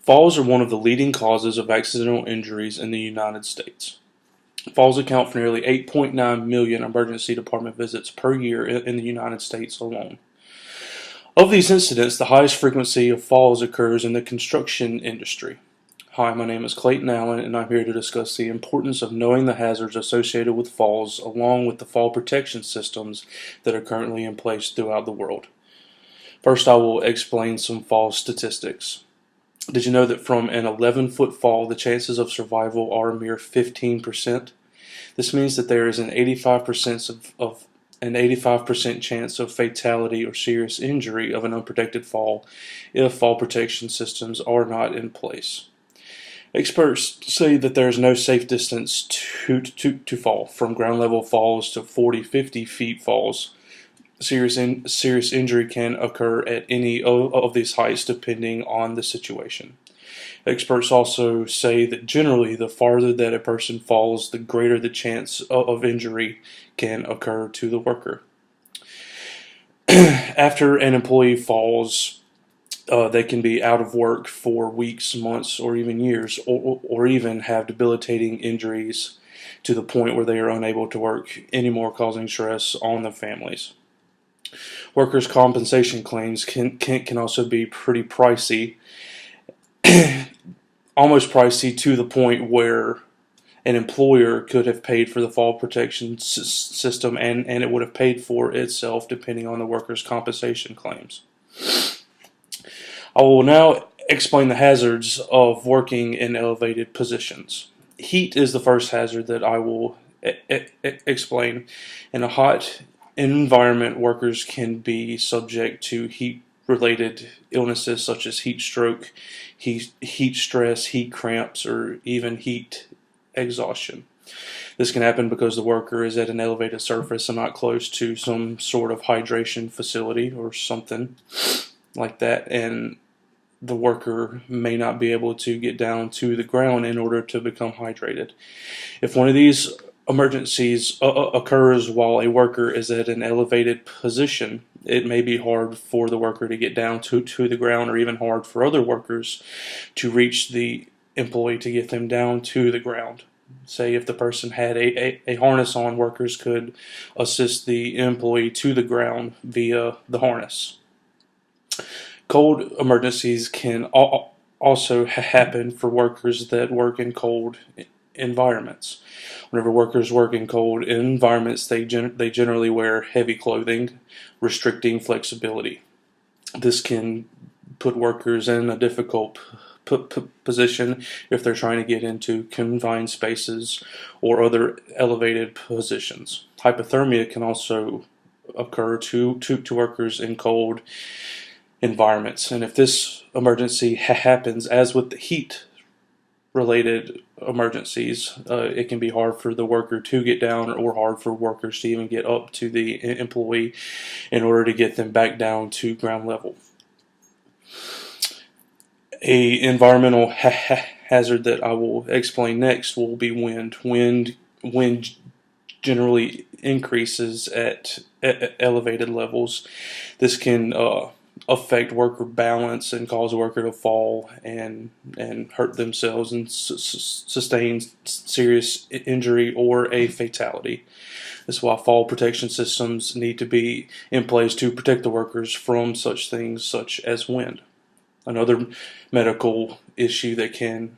Falls are one of the leading causes of accidental injuries in the United States. Falls account for nearly 8.9 million emergency department visits per year in the United States alone. Of these incidents, the highest frequency of falls occurs in the construction industry. Hi, my name is Clayton Allen, and I'm here to discuss the importance of knowing the hazards associated with falls, along with the fall protection systems that are currently in place throughout the world. First, I will explain some fall statistics. Did you know that from an 11-foot fall, the chances of survival are a mere 15%? This means that there is an 85% chance of fatality or serious injury of an unprotected fall if fall protection systems are not in place. Experts say that there is no safe distance to fall, from ground level falls to 40-50 feet falls. Serious injury can occur at any of these heights depending on the situation. Experts also say that generally the farther that a person falls, the greater the chance of injury can occur to the worker. After an employee falls, they can be out of work for weeks, months, or even years, or even have debilitating injuries to the point where they are unable to work anymore, causing stress on the families. Workers' compensation claims can also be pretty pricey, almost pricey to the point where an employer could have paid for the fall protection system and it would have paid for itself depending on the workers' compensation claims. I will now explain the hazards of working in elevated positions. Heat is the first hazard that I will explain. In a hot environment, workers can be subject to heat-related illnesses such as heat stroke, heat stress, heat cramps, or even heat exhaustion. This can happen because the worker is at an elevated surface and not close to some sort of hydration facility or something like that, and the worker may not be able to get down to the ground in order to become hydrated. If one of these emergencies occurs while a worker is at an elevated position, it may be hard for the worker to get down to the ground, or even hard for other workers to reach the employee to get them down to the ground. Say if the person had a harness on, workers could assist the employee to the ground via the harness. Cold emergencies can also happen for workers that work in cold environments. Whenever workers work in cold environments, they generally wear heavy clothing, restricting flexibility. This can put workers in a difficult position if they're trying to get into confined spaces or other elevated positions. Hypothermia can also occur to workers in cold environments, and if this emergency happens, as with the heat related emergencies, it can be hard for the worker to get down, or hard for workers to even get up to the employee in order to get them back down to ground level. A environmental hazard that I will explain next will be wind. Wind generally increases at elevated levels. This can affect worker balance and cause a worker to fall and hurt themselves and sustain serious injury or a fatality. That's why fall protection systems need to be in place to protect the workers from such things such as wind. Another medical issue that can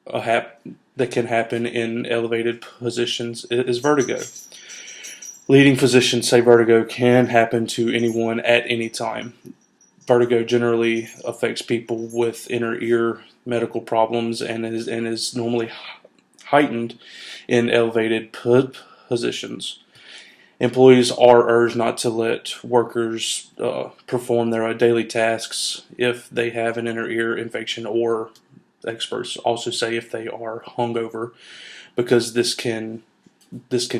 happen in elevated positions is vertigo. Leading physicians say vertigo can happen to anyone at any time. Vertigo generally affects people with inner ear medical problems and is normally heightened in elevated positions. Employees are urged not to let workers perform their daily tasks if they have an inner ear infection, or experts also say if they are hungover, because this can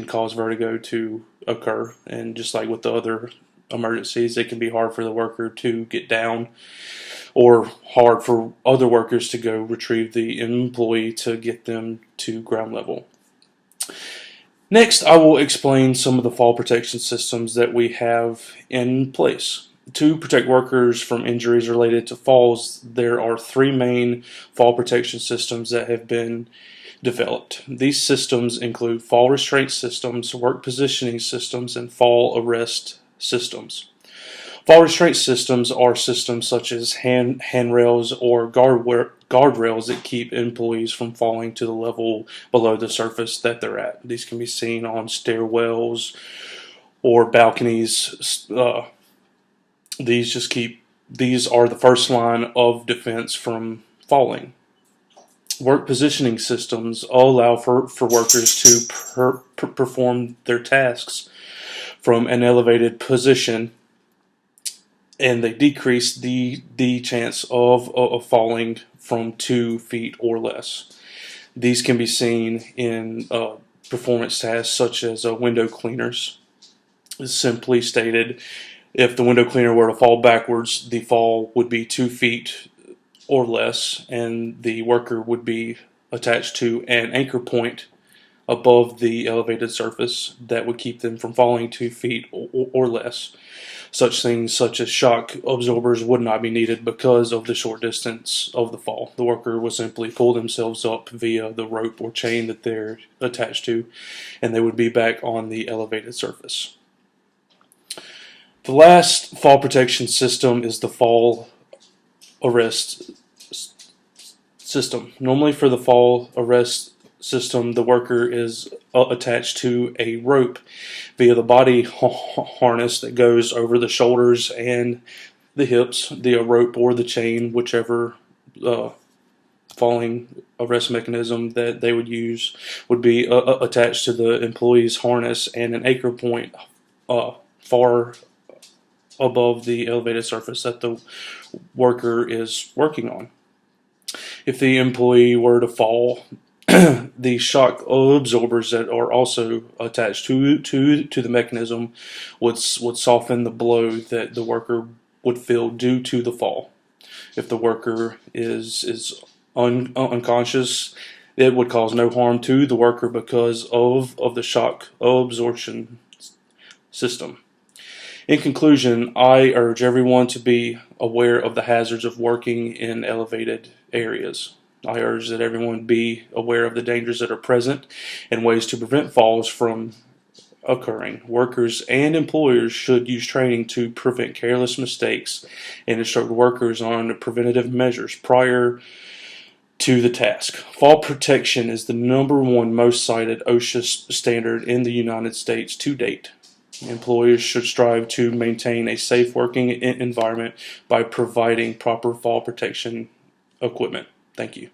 cause vertigo to occur. And just like with the other emergencies, it can be hard for the worker to get down, or hard for other workers to go retrieve the employee to get them to ground level. Next, I will explain some of the fall protection systems that we have in place. To protect workers from injuries related to falls, there are three main fall protection systems that have been developed. These systems include fall restraint systems, work positioning systems, and fall arrest systems. Fall restraint systems are systems such as handrails or guardrails that keep employees from falling to the level below the surface that they're at. These can be seen on stairwells or balconies. These are the first line of defense from falling. Work positioning systems allow for workers to perform their tasks from an elevated position, and they decrease the chance of falling from 2 feet or less. These can be seen in performance tasks such as window cleaners. Simply stated, if the window cleaner were to fall backwards, the fall would be 2 feet or less, and the worker would be attached to an anchor point above the elevated surface that would keep them from falling 2 feet or less. Such things such as shock absorbers would not be needed because of the short distance of the fall. The worker would simply pull themselves up via the rope or chain that they're attached to, and they would be back on the elevated surface. The last fall protection system is the fall arrest system. Normally for the fall arrest system, the worker is attached to a rope via the body harness that goes over the shoulders and the hips. The rope or the chain, whichever falling arrest mechanism that they would use, would be attached to the employee's harness and an anchor point far above the elevated surface that the worker is working on. If the employee were to fall, the shock absorbers that are also attached to the mechanism would soften the blow that the worker would feel due to the fall. If the worker is unconscious, it would cause no harm to the worker because of the shock absorption system. In conclusion, I urge everyone to be aware of the hazards of working in elevated areas. I urge that everyone be aware of the dangers that are present and ways to prevent falls from occurring. Workers and employers should use training to prevent careless mistakes and instruct workers on preventative measures prior to the task. Fall protection is the #1 most cited OSHA standard in the United States to date. Employers should strive to maintain a safe working environment by providing proper fall protection equipment. Thank you.